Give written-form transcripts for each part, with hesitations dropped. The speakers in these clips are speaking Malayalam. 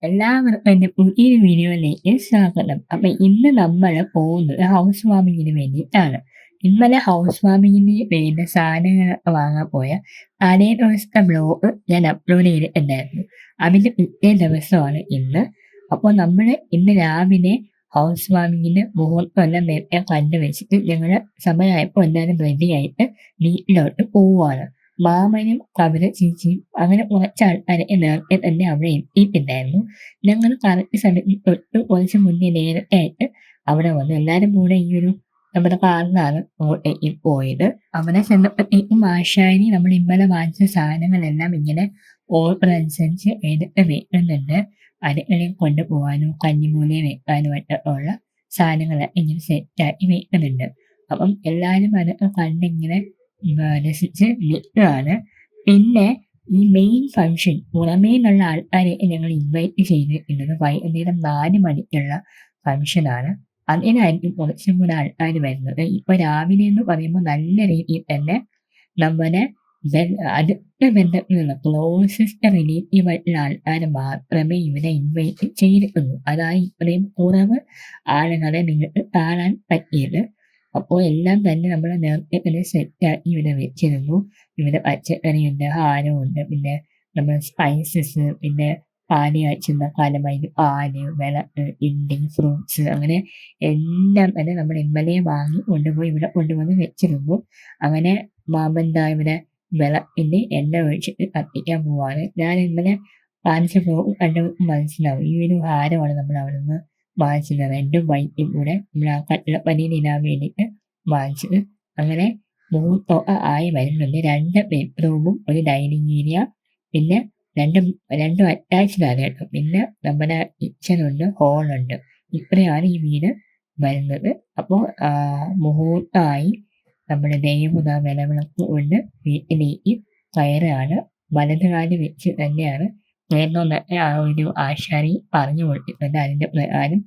എല്ലാവർക്കും എൻ്റെ പുതിയൊരു വീഡിയോയിലേക്ക് സ്വാഗതം. അപ്പം ഇന്ന് നമ്മൾ പോകുന്നത് ഹൗസ് വാമിങ്ങിന് വേണ്ടിയിട്ടാണ്. ഇന്നലെ ഹൗസ് വാമിങ്ങിന് വേണ്ട സാധനങ്ങൾ വാങ്ങാൻ പോയ തലേ ദിവസത്തെ വ്ലോഗ് ഞാൻ അപ്ലോഡ് ചെയ്തിട്ടുണ്ടായിരുന്നു. അതിൻ്റെ പിറ്റേ ദിവസമാണ് ഇന്ന്. അപ്പോൾ നമ്മൾ ഇന്ന് രാവിലെ ഹൗസ് വാമിങ്ങിന് മുഹൂർത്തമെല്ലാം നേരത്തെ കണ്ടു വെച്ചിട്ട് ഞങ്ങൾ സമയമായപ്പോൾ എല്ലാവരും റെഡിയായിട്ട് വീട്ടിലോട്ട് പോവുകയാണ്. മാമനും കവിത ചേച്ചിയും അങ്ങനെ കുറച്ച് ആൾക്കാരെ നേരത്തെ തന്നെ അവിടെ എത്തിയിട്ടുണ്ടായിരുന്നു. ഞങ്ങൾ കറക്റ്റ് സമയത്ത് തൊട്ട് കുറച്ച് മുന്നേ നേരത്തെ ആയിട്ട് അവിടെ വന്നു. എല്ലാവരും കൂടെ ഈ ഒരു നമ്മുടെ കാറിലാണ് അങ്ങോട്ടേക്ക് പോയത്. അവിടെ ചെന്നപ്പോഴത്തേക്കും ആശാരി നമ്മൾ ഇന്നലെ വാങ്ങിച്ച സാധനങ്ങളെല്ലാം ഇങ്ങനെ ഓർഡർ അനുസരിച്ച് എടുത്ത് വെക്കുന്നുണ്ട്. അടുക്കളയിൽ കൊണ്ടുപോകാനും കഞ്ഞിമൂലയിൽ വെക്കാനുമായിട്ട് ഉള്ള സാധനങ്ങൾ ഇങ്ങനെ സെറ്റാക്കി വെക്കുന്നുണ്ട്. അപ്പം എല്ലാവരും അതൊക്കെ കണ്ടിങ്ങനെ രസിച്ച് നിൽക്കുകയാണ്. പിന്നെ ഈ മെയിൻ ഫംഗ്ഷൻ പുറമേ നിന്നുള്ള ആൾക്കാരെ ഞങ്ങൾ ഇൻവൈറ്റ് ചെയ്തിട്ടുള്ളത് വൈകുന്നേരം 4 മണിക്കുള്ള ഫംഗ്ഷനാണ്. അതിനായിരിക്കും കുറച്ചും കൂടെ ആൾക്കാർ വരുന്നത്. ഇപ്പോൾ രാവിലെ എന്ന് പറയുമ്പോൾ നല്ല രീതിയിൽ തന്നെ നമ്മുടെ അടുത്ത ബന്ധത്തിലുള്ള ക്ലോസസ്റ്റ് റിലേറ്റീവ് ആയിട്ടുള്ള ആൾക്കാർ മാത്രമേ ഇവിടെ ഇൻവൈറ്റ് ചെയ്തിട്ടുള്ളൂ. അതായത് ഇത്രയും കുറവ് ആളുകളെ നിങ്ങൾക്ക് കാണാൻ പറ്റിയത്. അപ്പോൾ എല്ലാം തന്നെ നമ്മൾ നേരത്തെ തന്നെ സെറ്റാക്കി ഇവിടെ വെച്ചിരുന്നു. ഇവിടെ പച്ചക്കറിയുണ്ട്, ഹാരമുണ്ട്, പിന്നെ നമ്മൾ സ്പൈസസ്, പിന്നെ പാല് കാച്ചുന്ന കലമയിൽ പാല്, വിളക്ക്, ഇഡ്ഡലി, ഫ്രൂട്ട്സ് അങ്ങനെ എല്ലാം തന്നെ നമ്മൾ ഇന്നലെ വാങ്ങി കൊണ്ടുപോയി ഇവിടെ കൊണ്ടുവന്ന് വെച്ചിരുന്നു. അങ്ങനെ മാമൻ ദാ ഇവിടെ വിളക്കിൻ്റെ എണ്ണ ഒഴിച്ചിട്ട് കത്തിക്കാൻ പോവാണ്. ഞാൻ ഇന്നലെ കാണിച്ച വ്ലോഗ് കണ്ടവർക്ക് മനസ്സിലാവും. ഈ ഒരു ഹാരമാണ് നമ്മൾ അവിടുന്ന് വാങ്ങിച്ചത്. റെഡും വൈറ്റും കൂടെ നമ്മൾ ആ കട്ടിളപ്പനിയിൽ ഇടാൻ വേണ്ടിയിട്ട് വാങ്ങിച്ചത്. അങ്ങനെ മുഹൂർത്തമൊക്കെ ആയി വരുന്നുണ്ട്. 2 ബെഡ്റൂമും ഒരു ഡൈനിങ് ഏരിയ, പിന്നെ രണ്ടും അറ്റാച്ച്ഡ് ആണ് കേട്ടോ. പിന്നെ നമ്മുടെ കിച്ചണുണ്ട്, ഹോളുണ്ട്. ഇത്രയാണ് ഈ വീട് വരുന്നത്. അപ്പോൾ മുഹൂർത്തമായി നമ്മുടെ ദൈവം നിലവിളക്ക് കൊണ്ട് വീട്ടിലേക്ക് കയറുകയാണ്. വലത് കാല് വെച്ച് തന്നെയാണ് കയറണമെന്നൊക്കെ ആ ഒരു ആശാരി പറഞ്ഞു കൊടുത്തിട്ടുണ്ട്. അതിൻ്റെ പ്രകാരം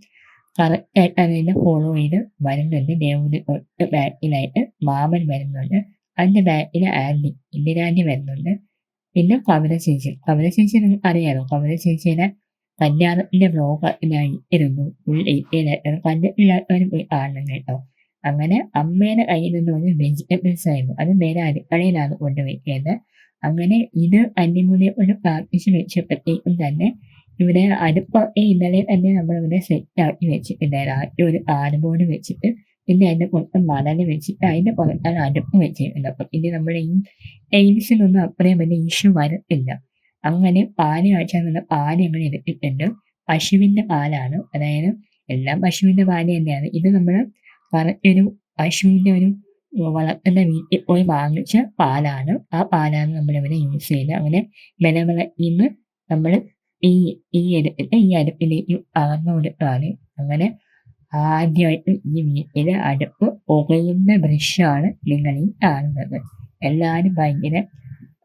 കറക്റ്റായിട്ട് അതിനെ ഫോളോ ചെയ്ത് വരുന്നുണ്ട്. ദേവുവിന് തൊട്ട് ബാക്കിലായിട്ട് മാമൻ വരുന്നുണ്ട്. അതിൻ്റെ ബാക്കിൽ ആൻറ്റി, ഇന്ദിരാൻ്റി വരുന്നുണ്ട്. പിന്നെ കവിത ചേച്ചി നിങ്ങൾക്ക് അറിയാലോ. കവിത ചേച്ചിയുടെ കല്യാണത്തിൻ്റെ വ്ലോഗ് ഞാൻ ഇട്ടിരുന്നു. ഫുൾ ഡീറ്റെയിൽ ആയിട്ട് കണ്ടിട്ടില്ലാത്തവർ പോയി കാണണം കേട്ടോ. അങ്ങനെ അമ്മയുടെ കയ്യിൽ നിന്ന് ഒരു വെജിറ്റബിൾസ് ആയിരുന്നു. അത് നേരെ അടുക്കളയിലാണ് കൊണ്ടുവയ്ക്കേണ്ടത്. അങ്ങനെ ഇത് കന്നിമൂലയെ കൊണ്ട് പ്രാർത്ഥിച്ച് വെച്ചപ്പോഴത്തേക്കും തന്നെ ഇവിടെ അടുപ്പൊക്കെ ഇന്നലെ തന്നെ നമ്മളിവിടെ സെറ്റാക്കി വെച്ചിട്ടുണ്ടായിരുന്നു. ആദ്യം ഒരു കാർഡ്ബോർഡ് വെച്ചിട്ട് പിന്നെ അതിൻ്റെ പുറത്ത് മണൽ വെച്ചിട്ട് അതിൻ്റെ പുറത്താണ് അടുപ്പ് വെച്ചിട്ടുണ്ട്. അപ്പം ഇനി നമ്മുടെ ഈ ടൈൽസിനൊന്നും അത്രയും വലിയ ഇഷ്യൂ വരത്തില്ല. അങ്ങനെ പാല് കാച്ചാനുള്ള പാല് ഞങ്ങൾ എടുത്തിട്ടുണ്ട്. പശുവിൻ്റെ പാലാണ്. അതായത് എല്ലാം പശുവിൻ്റെ പാല് തന്നെയാണ്. ഇത് നമ്മൾ കറക്റ്റ് ഒരു പശുവിൻ്റെ ഒരു വളർത്തുന്ന വീട്ടിൽ പോയി വാങ്ങിച്ച പാലാണ്. ആ പാലാണ് നമ്മളിവിടെ യൂസ് ചെയ്യുന്നത്. അങ്ങനെ നിലവിളക്കിന്ന് നമ്മൾ ഈ എടുത്തിട്ട് ഈ അടുപ്പിലേക്ക് പകർന്നു കൊടുക്കുകയാണ്. അങ്ങനെ ആദ്യമായിട്ട് ഈ വീട്ടിലെ അടുപ്പ് പുകയുന്ന ദൃശ്യമാണ് നിങ്ങൾ ഈ കാണുന്നത്. എല്ലാവരും ഭയങ്കര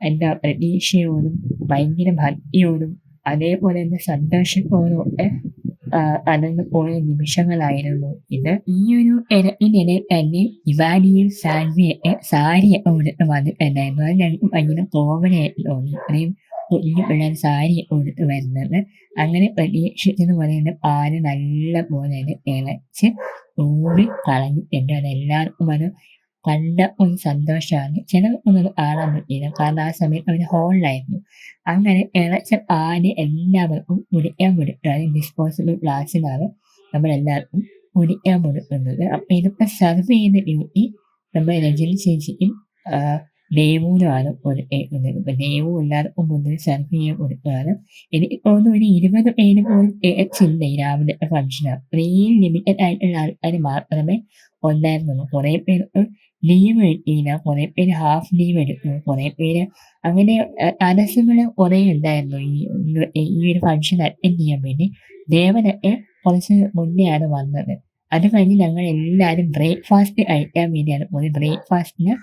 എന്താ പ്രതീക്ഷയോടും ഭയങ്കര ഭക്തിയോടും അതേപോലെ തന്നെ സന്തോഷത്തോടും ഒക്കെ കടന്നു പോയ നിമിഷങ്ങളായിരുന്നു ഇത്. ഈ ഒരു തിരക്കിനിടയിൽ തന്നെ ദിവാലിയിൽ സാരിയൊക്കെ ഉടുത്ത് വന്നിട്ടുണ്ടായിരുന്നു. അത് ഞങ്ങൾക്ക് ഭയങ്കര കോമഡിയായിട്ട് തോന്നി. ഇത്രയും കുഞ്ഞു പിള്ളേർ സാരിയൊക്കെ ഉടുത്ത് വരുന്നത്. അങ്ങനെ പ്രതീക്ഷിച്ചതുപോലെ തന്നെ പാല് നല്ല പോലെ തിളച്ച് ഊറി കളഞ്ഞിട്ടുണ്ട്. അതെല്ലാവർക്കും അത് കണ്ട ഒരു സന്തോഷമാണ്. ചിലർക്കൊന്നും അത് കാണാൻ പറ്റിയില്ല. കാരണം ആ സമയത്ത് അവർ ഹോളിലായിരുന്നു. അങ്ങനെ തിളച്ച പാല് എല്ലാവർക്കും കുടിക്കാൻ കൊടുക്കുകയാണ്. ഡിസ്പോസിബിൾ ഗ്ലാസ്സിലാണ് നമ്മളെല്ലാവർക്കും കുടിക്കാൻ കൊടുക്കുന്നത്. അപ്പം ഇതിപ്പോൾ സെർവ് ചെയ്യുന്ന ഡ്യൂട്ടി നമ്മുടെ രജനി ചേച്ചിക്കും ദേവുവിനുമാണ് കൊടുത്തേക്കുന്നത്. ഇപ്പം ദേവു എല്ലാവർക്കും മുന്നിൽ സെർവ് ചെയ്യാൻ കൊടുക്കുകയാണ്. എനിക്ക് തോന്നുന്നു ഒരു 20 പേര് പോലും തികച്ചില്ല ഈ രാവിലത്തെ ഫംഗ്ഷന്. അത്രയും ലിമിറ്റഡ് ആയിട്ടുള്ള ആൾക്കാർ മാത്രമേ ഉണ്ടായിരുന്നുള്ളൂ. കുറേ പേർക്ക് ലീവ് കിട്ടിയില്ല, കുറേ പേര് ഹാഫ് ലീവ് എടുത്തു, കുറേ പേര് അങ്ങനെ തടസ്സങ്ങൾ കുറേ ഉണ്ടായിരുന്നു ഈ ഒരു ഫംഗ്ഷൻ അറ്റൻഡ് ചെയ്യാൻ വേണ്ടി. ദേവനൊക്കെ കുറച്ച് മുന്നെയാണ് വന്നത്. അത് കഴിഞ്ഞ് ഞങ്ങൾ എല്ലാവരും ബ്രേക്ക്ഫാസ്റ്റ് കഴിക്കാൻ വേണ്ടിയാണ് പോയത്. ബ്രേക്ക്ഫാസ്റ്റിന്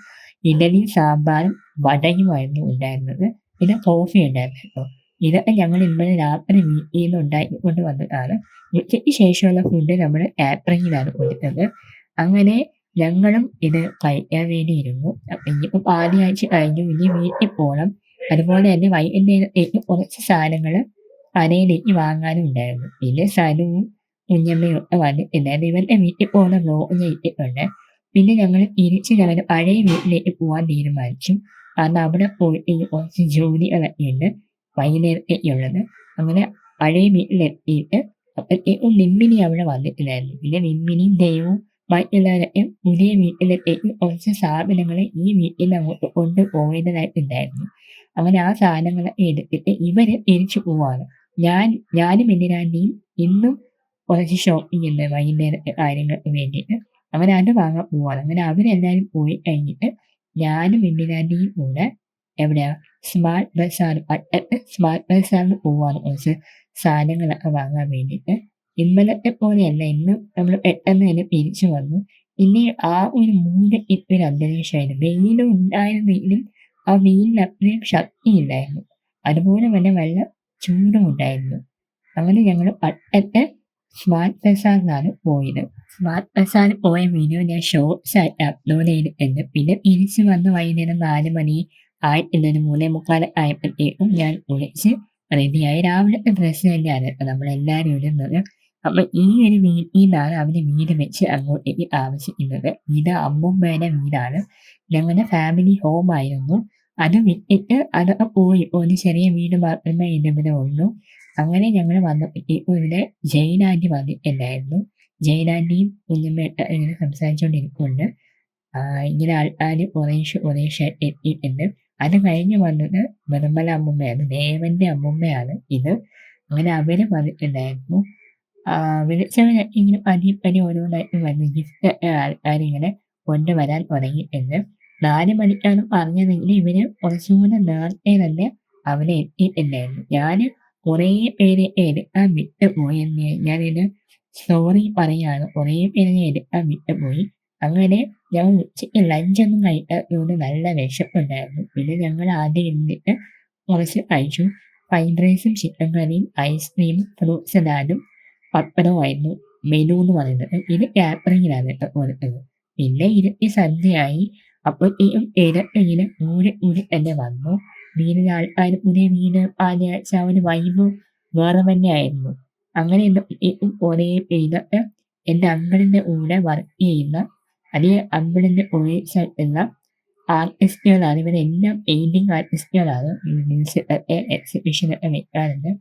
ഇഡലിയും സാമ്പാറും വടയുമായിരുന്നു ഉണ്ടായിരുന്നത്. പിന്നെ കോഫി ഉണ്ടായിരുന്നു കേട്ടോ. ഇതൊക്കെ ഞങ്ങൾ ഇന്നലെ രാത്രി വീട്ടിൽ നിന്ന് ഉണ്ടാക്കിക്കൊണ്ട് വന്നതാണ്. ഉച്ചയ്ക്ക് ശേഷമുള്ള ഫുഡ് നമ്മൾ കാറ്ററിങ്ങിലാണ് കൊടുത്തത്. അങ്ങനെ ഞങ്ങളും ഇത് കഴിക്കാൻ വേണ്ടിയിരുന്നു. അപ്പം ഇനിയിപ്പോൾ പാല് കാച്ചി കഴിഞ്ഞു. ഇനി വീട്ടിൽ പോകണം. അതുപോലെ തന്നെ വൈകുന്നേരത്തേക്ക് കുറച്ച് സാധനങ്ങൾ കടയിലേക്ക് വാങ്ങാനും ഉണ്ടായിരുന്നു. പിന്നെ സനുവും കുഞ്ഞമ്മയും ഒക്കെ വന്നിട്ടുണ്ടായിരുന്നു. ഇവരുടെ വീട്ടിൽ പോകുന്ന വ്ലോഗ് ഞാൻ ഇട്ടിട്ടുണ്ട്. പിന്നെ ഞങ്ങള് തിരിച്ച് ഞങ്ങളുടെ പഴയ വീട്ടിലേക്ക് പോവാൻ തീരുമാനിച്ചു. കാരണം അവിടെ പോയിട്ട് ഇനി കുറച്ച് ജോലികളൊക്കെ ഉണ്ട് വൈകുന്നേരത്തേക്കുള്ളത്. അങ്ങനെ പഴയ വീട്ടിലെത്തിയിട്ട് അപ്പഴത്തേക്കും നിമ്മിനി അവിടെ വന്നിട്ടുണ്ടായിരുന്നു. പിന്നെ നിമ്മിനിയും ദേവും ബാക്കിയുള്ളവരൊക്കെ പുതിയ വീട്ടിലത്തേക്ക് കുറച്ച് സാധനങ്ങള് ഈ വീട്ടീന്ന് അങ്ങോട്ട് കൊണ്ടുപോകേണ്ടതായിട്ടുണ്ടായിരുന്നു. അങ്ങനെ ആ സാധനങ്ങളൊക്കെ എടുത്തിട്ട് ഇവര് തിരിച്ചു പോവാണ്. ഞാനും എന്തിനാണ്ടിയും ഇന്നും കുറച്ച് ഷോപ്പിംഗ് ഉണ്ട് വൈകുന്നേരത്തെ കാര്യങ്ങൾക്ക് വേണ്ടിയിട്ട്. അങ്ങനെ അത് വാങ്ങാൻ പോവാണ്. അങ്ങനെ അവരെല്ലാരും പോയി കഴിഞ്ഞിട്ട് ഞാനും എന്തിനാണ്ടിയും കൂടെ എവിടെയാ സ്മാർട്ട് ബസാർ പട്ടത്ത് സ്മാർട്ട് ബസാറിൽ പോവാണ് കുറച്ച് സാധനങ്ങളൊക്കെ വാങ്ങാൻ വേണ്ടിയിട്ട്. ഇന്നലത്തെ പോലെയല്ല ഇന്ന് നമ്മള് പെട്ടെന്ന് തന്നെ തിരിച്ചു വന്നു. പിന്നെ ആ ഒരു മൂടൽമഞ്ഞൊരു അന്തരീക്ഷമായിരുന്നു. വെയിലും ഉണ്ടായിരുന്നെങ്കിലും ആ വെയിലിന് അത്രയും ശക്തിയില്ലായിരുന്നു. അതുപോലെ തന്നെ നല്ല ചൂടും ഉണ്ടായിരുന്നു. അങ്ങനെ ഞങ്ങള് പട്ടത്തെ സ്മാർട്ട് ബസാറിലാണ് പോയത്. സ്മാർട്ട് ബസാറിൽ പോയ വീഡിയോ ഞാൻ ഷോർട്സ് ആയിട്ട് അപ്ലോഡ് ചെയ്തിട്ടുണ്ട്. പിന്നെ തിരിച്ച് വന്ന് വൈകുന്നേരം 4 മണി ആയിട്ടില്ല, ഒരു 3:45 ആയപ്പോഴത്തേക്കും ഞാൻ കുളിച്ച് റെഡിയായി. രാവിലത്തെ ഡ്രസ്സ് തന്നെയാണ് കേട്ടോ നമ്മളെല്ലാവരും ഇടുന്നത്. അപ്പൊ ഈ ഒരു വീട്ടീന്നാണ് അവര് വീട് വെച്ച് അങ്ങോട്ടേക്ക് താമസിക്കുന്നത്. ഇത് അമ്മൂമ്മേടെ വീടാണ്. ഞങ്ങളുടെ ഫാമിലി ഹോം ആയിരുന്നു. അത് വിട്ടിട്ട് അതൊക്കെ പോയി. ഒരു ചെറിയ വീട് മാത്രമേ ഇതിവിടെ ഉള്ളൂ. അങ്ങനെ ഞങ്ങള് വന്നപ്പോഴത്തേക്കും ഇവിടെ ജയൻ ആന്റി വന്നിട്ടുണ്ടായിരുന്നു. ജയൻ ആന്റിയും കുഞ്ഞമ്മയൊക്കെ ഇങ്ങനെ സംസാരിച്ചുകൊണ്ടിരിപ്പുണ്ട്. ഇങ്ങനെ ആൾക്കാര് കുറേശ്ശെ എത്തിയിട്ടുണ്ട്. അത് കഴിഞ്ഞ് വന്നത് നിർമ്മല അമ്മൂമ്മയാണ്. ദേവന്റെ അമ്മൂമ്മയാണ് ഇത്. അങ്ങനെ അവര് വന്നിട്ടുണ്ടായിരുന്നു. വിളിച്ചവരൊക്കെ ഇങ്ങനെ പതിയെ ഓരോന്നായിട്ട് വന്ന് ഗിഫ്റ്റ് ഒക്കെ ആൾക്കാരിങ്ങനെ കൊണ്ടുവരാൻ തുടങ്ങിയിട്ടുണ്ട്. 4 മണിക്കാണ് പറഞ്ഞതെങ്കിലും ഇവര് കുറച്ചും കൂടെ നേരത്തെ തന്നെ അവിടെ എത്തിയിട്ടുണ്ടായിരുന്നു. ഞാന് കുറേ പേരെ എടുക്കാൻ വിട്ടുപോയെന്നേ ഞാനിത് സോറി പറയാണ്. കുറേ പേരെ ഞാൻ എടുക്കാൻ വിട്ടുപോയി. അങ്ങനെ ഞങ്ങൾ ഉച്ചയ്ക്ക് ലഞ്ചൊന്നും കഴിക്കാത്തതുകൊണ്ട് നല്ല വിശപ്പുണ്ടായിരുന്നു. പിന്നെ ഞങ്ങൾ ആദ്യം ഇരുന്നിട്ട് കുറച്ച് കഴിച്ചു. ഫ്രൈഡ് റൈസും ചിക്കൻ കറിയും ഐസ്ക്രീമും ഫ്രൂട്ട് സലാഡും പപ്പടവുമായിരുന്നു മെനു എന്ന് പറയുന്നത്. ഇത് കാറ്ററിങ്ങിനാണ് കേട്ടോ കൊടുത്തത്. പിന്നെ ഇരുട്ടി സന്ധ്യയായി. അപ്പോഴത്തേക്കും തിരക്ക് ഇങ്ങനെ കൂടി തന്നെ വന്നു. വീടിന് ആൾക്കാര് പുതിയ വീട് പാലുകാച്ച ആ ഒരു വൈബ് വേറെ തന്നെയായിരുന്നു. അങ്ങനെ ഇരുന്നപ്പോഴത്തേക്കും കുറേ പേരൊക്കെ എൻ്റെ അങ്കിളിൻ്റെ കൂടെ വർക്ക് ചെയ്യുന്ന അല്ലെങ്കിൽ അങ്കിളിൻ്റെ ഒരേ സ്ഥലത്തുള്ള ആർട്ടിസ്റ്റുകളാണ്. ഇവരെല്ലാം പെയിന്റിംഗ് ആർട്ടിസ്റ്റുകളാണ്. മ്യൂസിയത്തിലൊക്കെ എക്സിബിഷനൊക്കെ വെക്കാറുണ്ട്.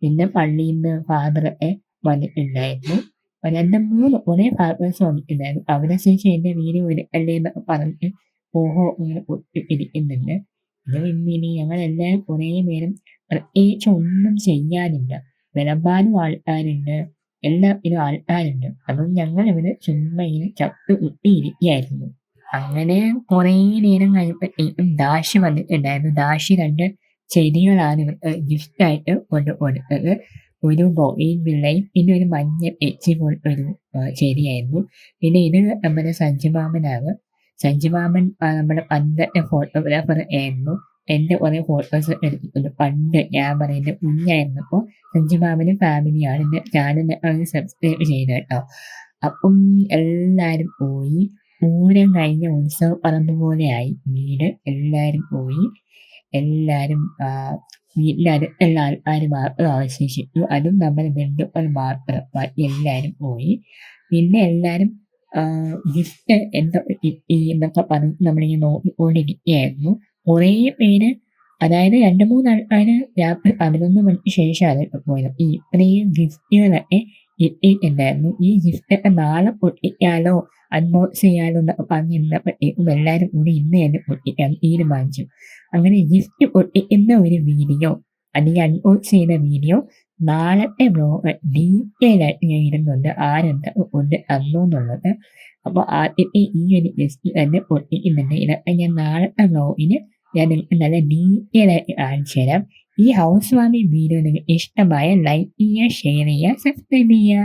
പിന്നെ പള്ളീന്ന് ഫാദറൊക്കെ വന്നിട്ടുണ്ടായിരുന്നു. 2, 3 കുറേ ഫാദേഴ്സ് വന്നിട്ടുണ്ടായിരുന്നു. അവരെ ചോദിച്ച് എൻ്റെ വീഡിയോ എടുക്കല്ലേ എന്നൊക്കെ പറഞ്ഞിട്ട് ഓഹോ ഇങ്ങനെ പൊട്ടിച്ചിരിക്കുന്നുണ്ട്. ഇത് പിന്നെ ഞങ്ങളെല്ലാവരും കുറേ നേരം പ്രത്യേകിച്ച് ഒന്നും ചെയ്യാനില്ല. വിളമ്പാനും ആൾക്കാരുണ്ട്. എല്ലാത്തിനും ആൾക്കാരുണ്ട്. അതും ഞങ്ങളിവിടെ ചുമ്മാ ഇങ്ങനെ ചത്തുകുത്തിയിരിക്കുകയായിരുന്നു. അങ്ങനെ കുറേ നേരം കഴിഞ്ഞപ്പോഴത്തേക്കും ദാഷ് വന്നിട്ടുണ്ടായിരുന്നു. ദാഷ് 2 ചെടികളാണ് ഇവർക്ക് ഗിഫ്റ്റായിട്ട് കൊടുത്തത്. ഒരു ബോഗൺവില്ലയും പിന്നെ ഒരു മഞ്ഞ തെച്ചി പോലത്തൊരു ചെടിയായിരുന്നു. പിന്നെ ഇത് നമ്മുടെ സഞ്ജുമാമനാണ്. സഞ്ജുമാമൻ നമ്മുടെ പണ്ടത്തെ ഫോട്ടോഗ്രാഫർ ആയിരുന്നു. എൻ്റെ കുറേ ഫോട്ടോസ് എടുത്തിട്ടുണ്ട്. പണ്ട് ഞാൻ പറയുന്നത് കുഞ്ഞായിരുന്നപ്പോൾ സഞ്ജുമാമനും ഫാമിലിയാണ് എൻ്റെ ചാനൽ സബ്സ്ക്രൈബ് ചെയ്തത് കേട്ടോ. അപ്പം എല്ലാവരും പോയി. പൂരം കഴിഞ്ഞ ഉത്സവപ്പറമ്പ് പോലെയായി വീട്. എല്ലാവരും പോയി. എല്ലാവരും വീട്ടിൻ്റെ അടുത്തുള്ള ആൾക്കാർ മാത്രം അവശേഷിച്ചു. അതും നമ്മുടെ ബന്ധുക്കൾ മാത്രം. ബാക്കി എല്ലാവരും പോയി. പിന്നെ എല്ലാവരും ഗിഫ്റ്റ് എന്തോ കിട്ടി എന്നൊക്കെ പറഞ്ഞ് നമ്മളിങ്ങനെ നോക്കിക്കൊണ്ടിരിക്കുകയായിരുന്നു. കുറേ പേര്, അതായത് 2, 3 ആൾക്കാര് രാത്രി 11 മണിക്ക് ശേഷമാണ് പോയത്. ഇത്രയും ഗിഫ്റ്റുകളൊക്കെ കിട്ടിയിട്ടുണ്ടായിരുന്നു. ഈ ഗിഫ്റ്റൊക്കെ നാളെ പൊട്ടിക്കാലോ അൺബോക്സ് ചെയ്യാലോ എന്നൊക്കെ പറഞ്ഞിരുന്നപ്പോഴത്തേക്കും എല്ലാവരും കൂടി ഇന്ന് തന്നെ പൊട്ടിക്കാൻ തീരുമാനിച്ചു. അങ്ങനെ ഗിഫ്റ്റ് പൊട്ടിക്കുന്ന ഒരു വീഡിയോ അല്ലെങ്കിൽ അൺബോക്സ് ചെയ്യുന്ന വീഡിയോ നാളത്തെ വ്ലോഗ് ഡീറ്റെയിൽ ആയിട്ട് ഞാൻ ഇടുന്നുണ്ട്. ആരെന്തൊക്കെ കൊണ്ട് തന്നു എന്നുള്ളത്. അപ്പോൾ ആദ്യത്തെ ഈ ഒരു ഗിഫ്റ്റ് തന്നെ പൊട്ടിക്കുന്നുണ്ട്. ഇതൊക്കെ ഞാൻ നാളത്തെ വ്ലോഗിന് ഞാൻ നിങ്ങൾക്ക് നല്ല ഡീറ്റെയിൽ ആയിട്ട് കാണിച്ചു തരാം. ഈ ഹൗസ് വാമിംഗ് വീഡിയോ നിങ്ങൾക്ക് ഇഷ്ടമായ ലൈക്ക് ചെയ്യുക, ഷെയർ ചെയ്യുക, സബ്സ്ക്രൈബ് ചെയ്യുക.